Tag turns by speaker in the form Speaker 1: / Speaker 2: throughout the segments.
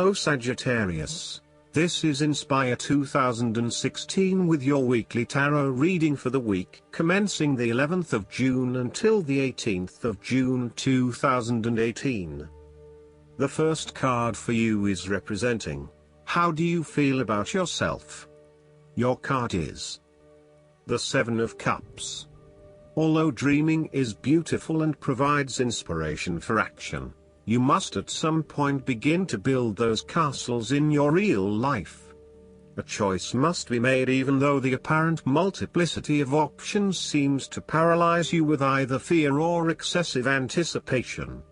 Speaker 1: Hello Sagittarius. This is Inspire 2016 with your weekly tarot reading for the week commencing the 11th of June until the 18th of June 2018. The first card for you is representing, how do you feel about yourself? Your card is the Seven of Cups. Although dreaming is beautiful and provides inspiration for action, you must at some point begin to build those castles in your real life. A choice must be made even though the apparent multiplicity of options seems to paralyze you with either fear or excessive anticipation.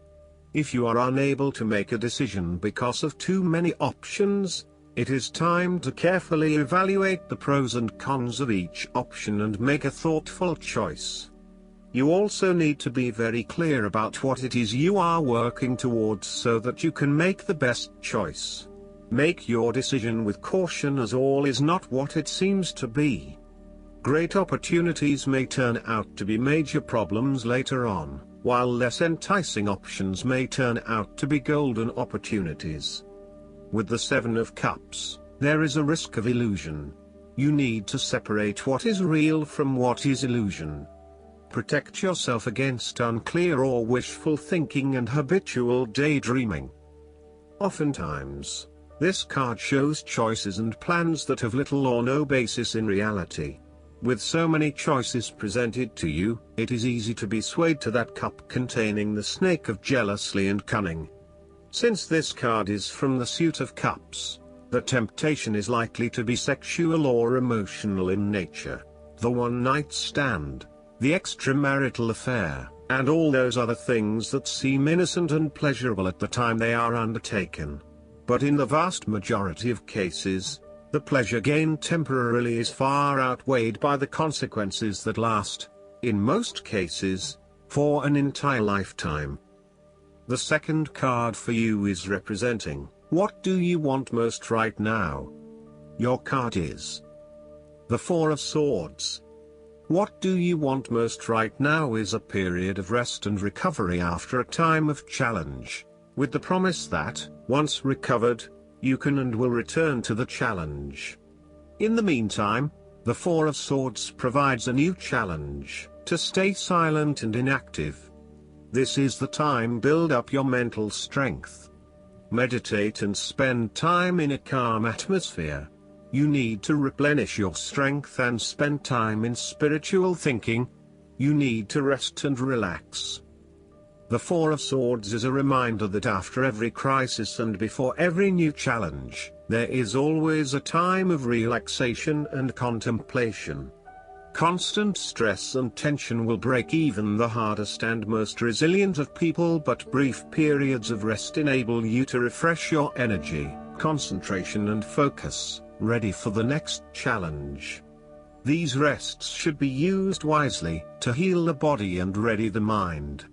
Speaker 1: If you are unable to make a decision because of too many options, it is time to carefully evaluate the pros and cons of each option and make a thoughtful choice. You also need to be very clear about what it is you are working towards so that you can make the best choice. Make your decision with caution, as all is not what it seems to be. Great opportunities may turn out to be major problems later on, while less enticing options may turn out to be golden opportunities. With the Seven of Cups, there is a risk of illusion. You need to separate what is real from what is illusion. Protect yourself against unclear or wishful thinking and habitual daydreaming. Oftentimes, this card shows choices and plans that have little or no basis in reality. With so many choices presented to you, it is easy to be swayed to that cup containing the snake of jealousy and cunning. Since this card is from the suit of cups, the temptation is likely to be sexual or emotional in nature. The one-night stand, the extramarital affair, and all those other things that seem innocent and pleasurable at the time they are undertaken. But in the vast majority of cases, the pleasure gained temporarily is far outweighed by the consequences that last, in most cases, for an entire lifetime. The second card for you is representing, what do you want most right now? Your card is the Four of Swords. What do you want most right now is a period of rest and recovery after a time of challenge, with the promise that, once recovered, you can and will return to the challenge. In the meantime, the Four of Swords provides a new challenge, to stay silent and inactive. This is the time to build up your mental strength. Meditate and spend time in a calm atmosphere. You need to replenish your strength and spend time in spiritual thinking. You need to rest and relax. The Four of Swords is a reminder that after every crisis and before every new challenge, there is always a time of relaxation and contemplation. Constant stress and tension will break even the hardest and most resilient of people, but brief periods of rest enable you to refresh your energy, concentration and focus, ready for the next challenge. These rests should be used wisely, to heal the body and ready the mind.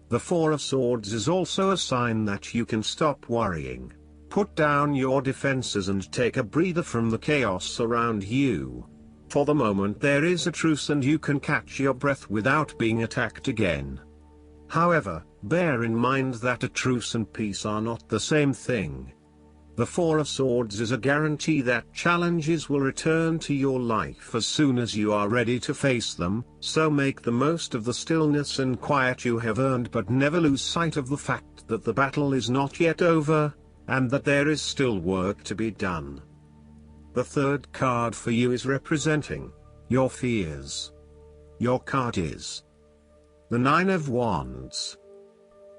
Speaker 1: The Four of Swords is also a sign that you can stop worrying, put down your defenses and take a breather from the chaos around you. For the moment there is a truce and you can catch your breath without being attacked again. However, bear in mind that a truce and peace are not the same thing. The Four of Swords is a guarantee that challenges will return to your life as soon as you are ready to face them, so make the most of the stillness and quiet you have earned, but never lose sight of the fact that the battle is not yet over, and that there is still work to be done. The third card for you is representing your fears. Your card is the Nine of Wands.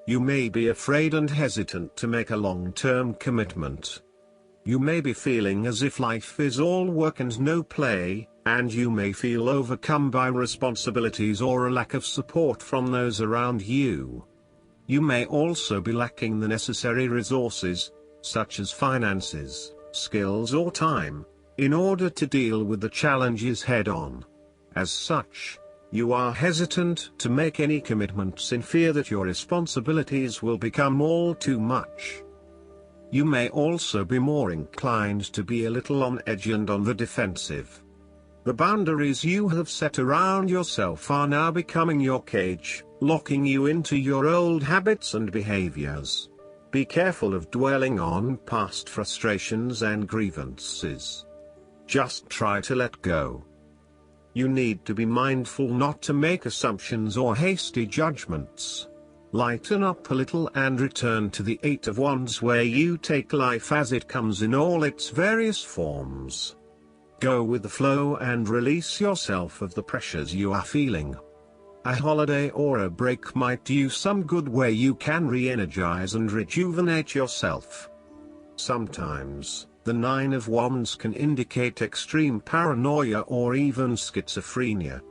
Speaker 1: You may be afraid and hesitant to make a long-term commitment. You may be feeling as if life is all work and no play, and you may feel overcome by responsibilities or a lack of support from those around you. You may also be lacking the necessary resources, such as finances, skills or time, in order to deal with the challenges head-on. As such, you are hesitant to make any commitments in fear that your responsibilities will become all too much. You may also be more inclined to be a little on edge and on the defensive. The boundaries you have set around yourself are now becoming your cage, locking you into your old habits and behaviors. Be careful of dwelling on past frustrations and grievances. Just try to let go. You need to be mindful not to make assumptions or hasty judgments. Lighten up a little and return to the Eight of Wands, where you take life as it comes in all its various forms. Go with the flow and release yourself of the pressures you are feeling. A holiday or a break might do you some good, where you can re-energize and rejuvenate yourself. Sometimes, the Nine of Wands can indicate extreme paranoia or even schizophrenia.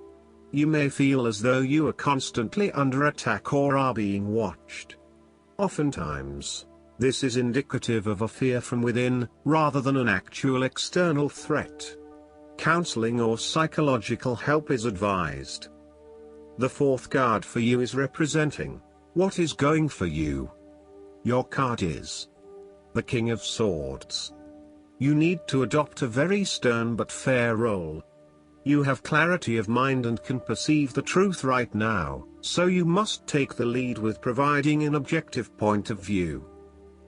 Speaker 1: You may feel as though you are constantly under attack or are being watched. Oftentimes, this is indicative of a fear from within, rather than an actual external threat. Counseling or psychological help is advised. The fourth card for you is representing what is going for you. Your card is the King of Swords. You need to adopt a very stern but fair role. You have clarity of mind and can perceive the truth right now, so you must take the lead with providing an objective point of view.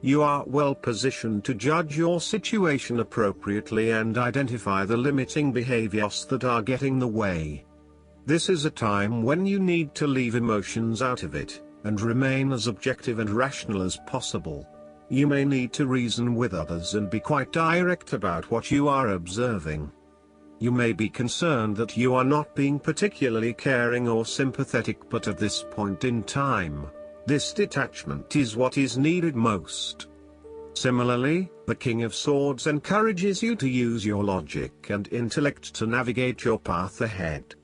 Speaker 1: You are well positioned to judge your situation appropriately and identify the limiting behaviors that are getting in the way. This is a time when you need to leave emotions out of it, and remain as objective and rational as possible. You may need to reason with others and be quite direct about what you are observing. You may be concerned that you are not being particularly caring or sympathetic, but at this point in time, this detachment is what is needed most. Similarly, the King of Swords encourages you to use your logic and intellect to navigate your path ahead.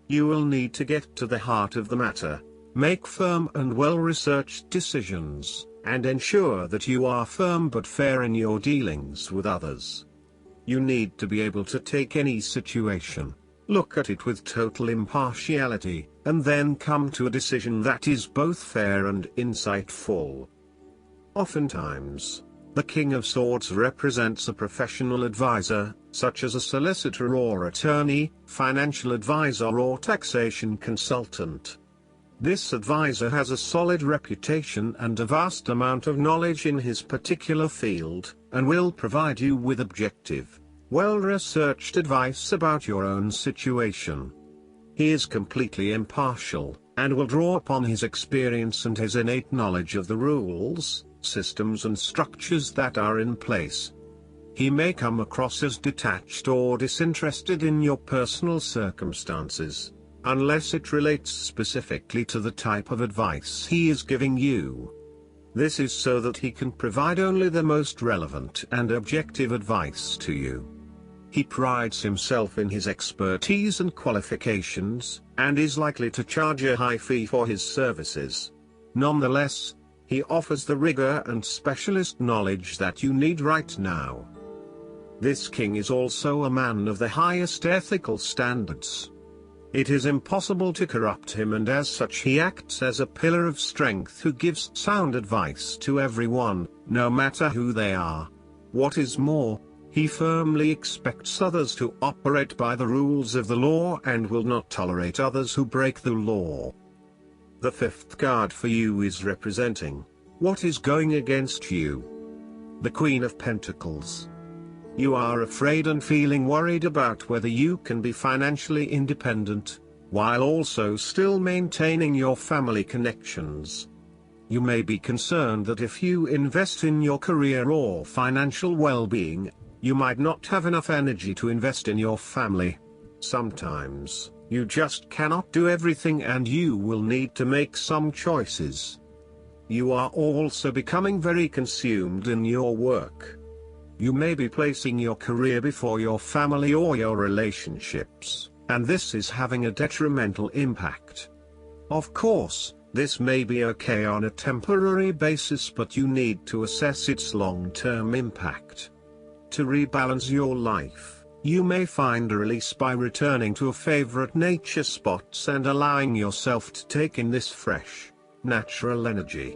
Speaker 1: You will need to get to the heart of the matter, make firm and well-researched decisions, and ensure that you are firm but fair in your dealings with others. You need to be able to take any situation, look at it with total impartiality, and then come to a decision that is both fair and insightful. Oftentimes, the King of Swords represents a professional advisor, such as a solicitor or attorney, financial advisor or taxation consultant. This advisor has a solid reputation and a vast amount of knowledge in his particular field, and will provide you with objective, well-researched advice about your own situation. He is completely impartial, and will draw upon his experience and his innate knowledge of the rules, systems and structures that are in place. He may come across as detached or disinterested in your personal circumstances, unless it relates specifically to the type of advice he is giving you. This is so that he can provide only the most relevant and objective advice to you. He prides himself in his expertise and qualifications, and is likely to charge a high fee for his services. Nonetheless, he offers the rigor and specialist knowledge that you need right now. This king is also a man of the highest ethical standards. It is impossible to corrupt him, and as such he acts as a pillar of strength who gives sound advice to everyone, no matter who they are. What is more, he firmly expects others to operate by the rules of the law and will not tolerate others who break the law. The fifth card for you is representing what is going against you. The Queen of Pentacles. You are afraid and feeling worried about whether you can be financially independent, while also still maintaining your family connections. You may be concerned that if you invest in your career or financial well-being, you might not have enough energy to invest in your family. Sometimes, you just cannot do everything and you will need to make some choices. You are also becoming very consumed in your work. You may be placing your career before your family or your relationships, and this is having a detrimental impact. Of course, this may be okay on a temporary basis, but you need to assess its long-term impact. To rebalance your life, you may find a release by returning to a favorite nature spots and allowing yourself to take in this fresh, natural energy.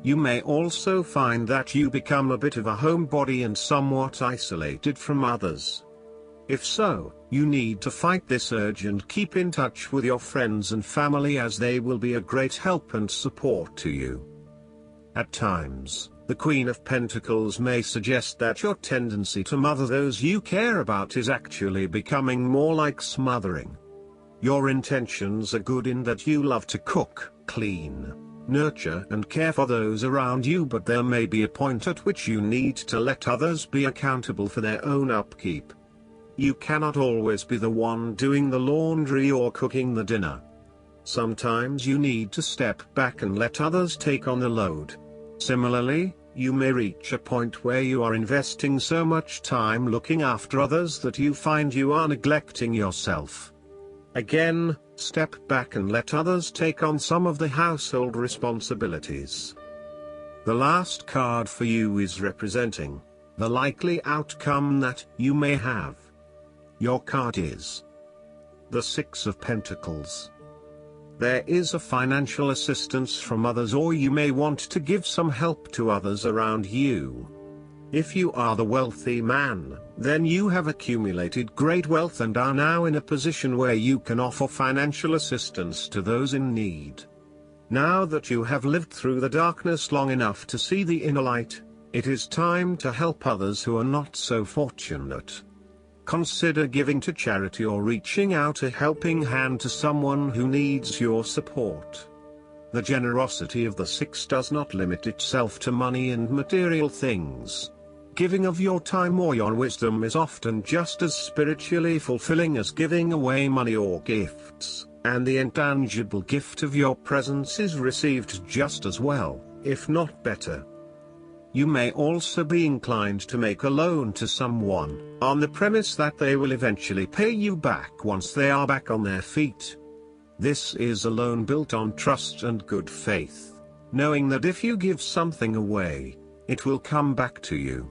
Speaker 1: You may also find that you become a bit of a homebody and somewhat isolated from others. If so, you need to fight this urge and keep in touch with your friends and family, as they will be a great help and support to you. At times, the Queen of Pentacles may suggest that your tendency to mother those you care about is actually becoming more like smothering. Your intentions are good in that you love to cook, clean, nurture and care for those around you, but there may be a point at which you need to let others be accountable for their own upkeep. You cannot always be the one doing the laundry or cooking the dinner. Sometimes you need to step back and let others take on the load. Similarly, you may reach a point where you are investing so much time looking after others that you find you are neglecting yourself. Again, step back and let others take on some of the household responsibilities. The last card for you is representing the likely outcome that you may have. Your card is the Six of Pentacles. There is a financial assistance from others, or you may want to give some help to others around you. If you are the wealthy man, then you have accumulated great wealth and are now in a position where you can offer financial assistance to those in need. Now that you have lived through the darkness long enough to see the inner light, it is time to help others who are not so fortunate. Consider giving to charity or reaching out a helping hand to someone who needs your support. The generosity of the Six does not limit itself to money and material things. Giving of your time or your wisdom is often just as spiritually fulfilling as giving away money or gifts, and the intangible gift of your presence is received just as well, if not better. You may also be inclined to make a loan to someone, on the premise that they will eventually pay you back once they are back on their feet. This is a loan built on trust and good faith, knowing that if you give something away, it will come back to you.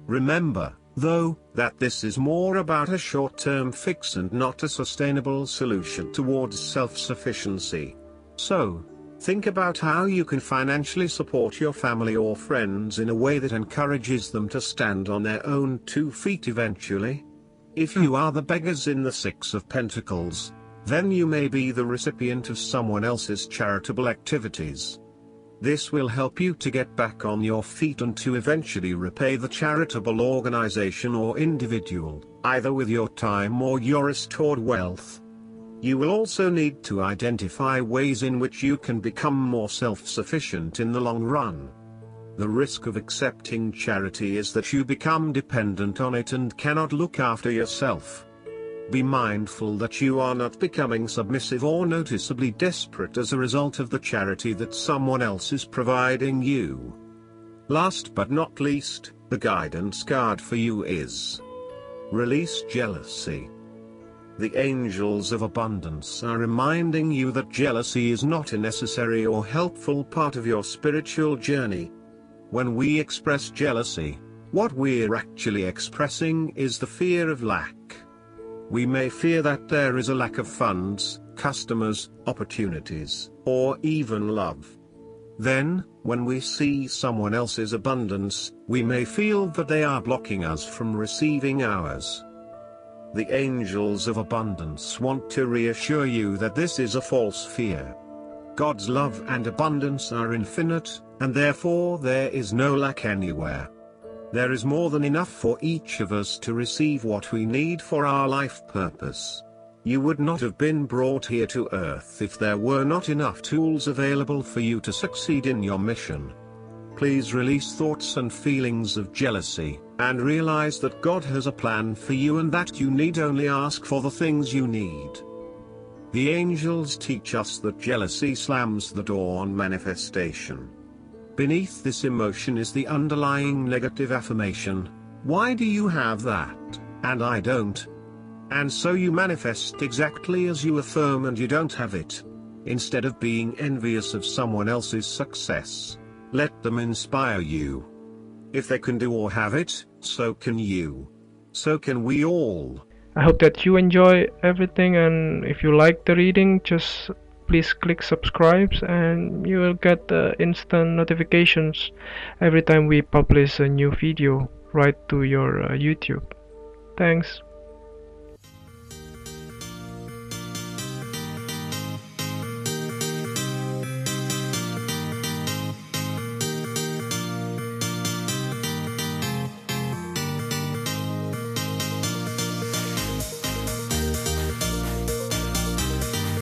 Speaker 1: Remember, though, that this is more about a short-term fix and not a sustainable solution towards self-sufficiency. So, think about how you can financially support your family or friends in a way that encourages them to stand on their own 2 feet eventually. If you are the beggars in the Six of Pentacles, then you may be the recipient of someone else's charitable activities. This will help you to get back on your feet and to eventually repay the charitable organization or individual, either with your time or your restored wealth. You will also need to identify ways in which you can become more self-sufficient in the long run. The risk of accepting charity is that you become dependent on it and cannot look after yourself. Be mindful that you are not becoming submissive or noticeably desperate as a result of the charity that someone else is providing you. Last but not least, the guidance card for you is Release Jealousy. The angels of abundance are reminding you that jealousy is not a necessary or helpful part of your spiritual journey. When we express jealousy, what we're actually expressing is the fear of lack. We may fear that there is a lack of funds, customers, opportunities, or even love. Then, when we see someone else's abundance, we may feel that they are blocking us from receiving ours. The angels of abundance want to reassure you that this is a false fear. God's love and abundance are infinite, and therefore there is no lack anywhere. There is more than enough for each of us to receive what we need for our life purpose. You would not have been brought here to Earth if there were not enough tools available for you to succeed in your mission. Please release thoughts and feelings of jealousy, and realize that God has a plan for you and that you need only ask for the things you need. The angels teach us that jealousy slams the door on manifestation. Beneath this emotion is the underlying negative affirmation, "Why do you have that, and I don't?" And so you manifest exactly as you affirm and you don't have it. Instead of being envious of someone else's success, let them inspire you. If they can do or have it, so can you. So can we all.
Speaker 2: I hope that you enjoy everything, and if you like the reading, just please click subscribe and you will get instant notifications every time we publish a new video right to your YouTube. Thanks.